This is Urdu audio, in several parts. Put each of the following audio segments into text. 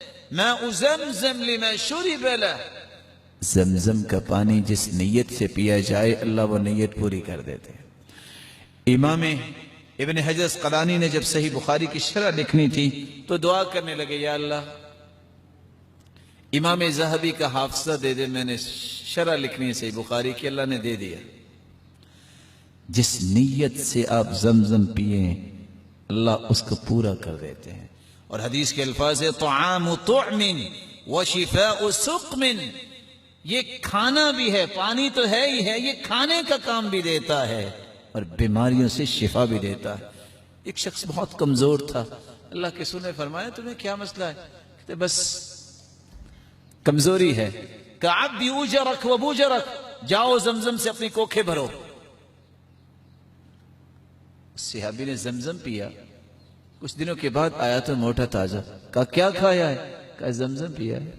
ماء زمزم لما شرب له، زمزم کا پانی جس نیت سے پیا جائے اللہ وہ نیت پوری کر دیتے ہیں۔ امام ابن حجر اسقلانی نے جب صحیح بخاری کی شرح لکھنی تھی تو دعا کرنے لگے، یا اللہ امام ذہبی کا حافظہ دے دے، میں نے شرح لکھنی ہے صحیح بخاری کی، اللہ نے دے دیا۔ جس نیت سے آپ زمزم پیئیں اللہ اس کو پورا کر دیتے ہیں۔ اور حدیث کے الفاظ ہے طعام طعم وشفاء سقم، یہ کھانا بھی ہے، پانی تو ہے ہی ہے، یہ کھانے کا کام بھی دیتا ہے اور بیماریوں سے شفا بھی دیتا ہے۔ ایک شخص بہت کمزور تھا، اللہ کے رسول نے فرمایا تمہیں کیا مسئلہ ہے؟ کہتے بس کمزوری ہے۔ کعب اوجرک و بوجرک، جاؤ زمزم سے اپنی کوکھیں بھرو۔ صحابی نے زمزم پیا، کچھ دنوں کے بعد آیا تو موٹا تازہ، کہا کیا کھایا ہے؟ کہا زمزم پیا ہے۔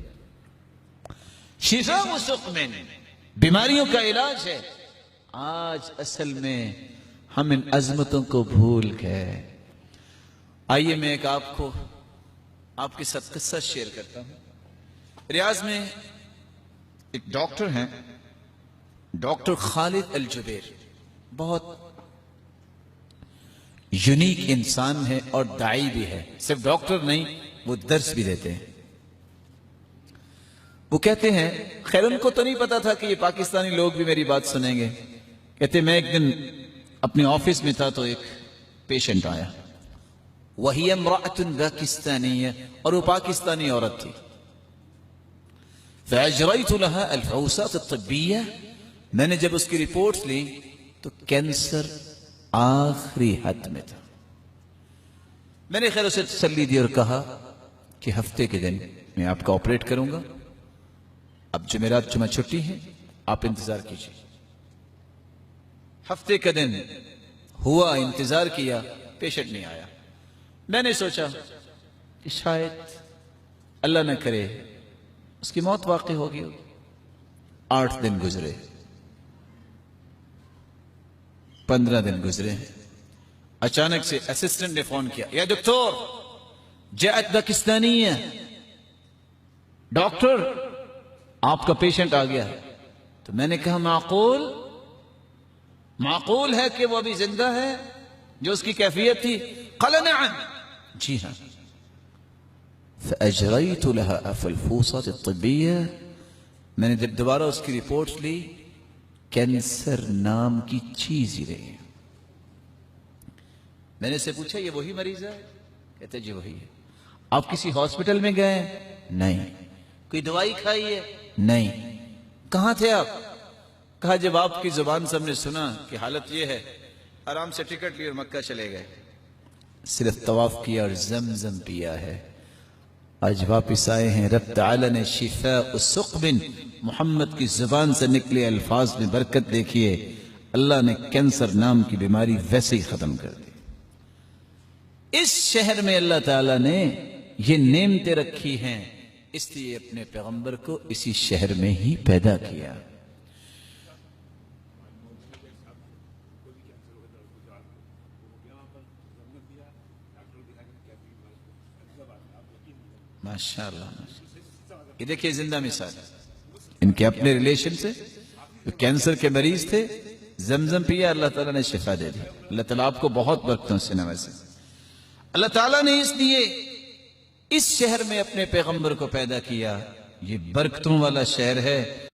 شفاء سقم، بیماریوں کا علاج ہے۔ آج اصل میں ہم ان عظمتوں کو بھول گئے۔ آئیے میں ایک آپ کے ساتھ قصہ شیئر کرتا ہوں۔ ریاض میں ایک ڈاکٹر ہیں، ڈاکٹر خالد الجبیر، بہت یونیک انسان ہے اور داعی بھی ہے، صرف ڈاکٹر نہیں وہ درس بھی دیتے ہیں۔ وہ کہتے ہیں، خیر ان کو تو نہیں پتا تھا کہ یہ پاکستانی لوگ بھی میری بات سنیں گے، کہتے میں ایک دن اپنے آفس میں تھا تو ایک پیشنٹ آیا، وہی امرأۃ پاکستانیہ، اور وہ پاکستانی عورت تھی۔ فاجریت لها الفحوصات الطبیہ، میں نے جب اس کی رپورٹس لی تو کینسر آخری حد میں تھا۔ میں نے خیر اسے تسلی دی اور کہا کہ ہفتے کے دن میں آپ کا آپریٹ کروں گا، اب جمعرات جمعہ چھٹی ہے، آپ انتظار کیجیے۔ ہفتے کا دن ہوا، انتظار کیا، پیشنٹ نہیں آیا۔ میں نے سوچا کہ شاید اللہ نہ کرے اس کی موت واقع ہوگی۔ 8 دن گزرے، 15 دن گزرے، اچانک سے اسسٹنٹ نے فون کیا، یا دکتور جاءت پاکستانیہ، ڈاکٹر آپ کا پیشنٹ آ گیا۔ تو میں نے کہا معقول ہے کہ وہ ابھی زندہ ہے جو اس کی کیفیت تھی؟ قال نعم، جی ہاں۔ فأجريت لها الفحوصات الطبية، میں نے جب دوبارہ اس کی رپورٹس لی، کینسر نام کی چیز ہی نہیں۔ میں نے اسے پوچھا یہ وہی مریض ہے؟ کہتے جی وہی ہے۔ آپ کسی ہاسپٹل میں گئے؟ نہیں۔ کوئی دوائی کھائی ہے؟ نہیں۔ کہاں تھے آپ؟ کہا جب آپ کی زبان سے ہم نے سنا کہ حالت یہ ہے، آرام سے ٹکٹ لی اور مکہ چلے گئے، صرف طواف کیا اور زمزم پیا ہے۔ آج واپس آئے ہیں، رب تعالی نے شفاء سقم، محمد کی زبان سے نکلے الفاظ میں برکت دیکھیے، اللہ نے کینسر نام کی بیماری ویسے ہی ختم کر دی۔ اس شہر میں اللہ تعالی نے یہ نعمتیں رکھی ہیں، اس لیے اپنے پیغمبر کو اسی شہر میں ہی پیدا کیا۔ ماشاءاللہ، یہ دیکھیں زندہ مثال، ان کے اپنے ریلیشن سے جو کینسر کے مریض تھے، زمزم پیا، اللہ تعالیٰ نے شفا دے دی۔ اللہ تعالیٰ آپ کو بہت برکتوں سے نوازے۔ اللہ تعالیٰ نے اس لیے اس شہر میں اپنے پیغمبر کو پیدا کیا، یہ برکتوں والا شہر ہے۔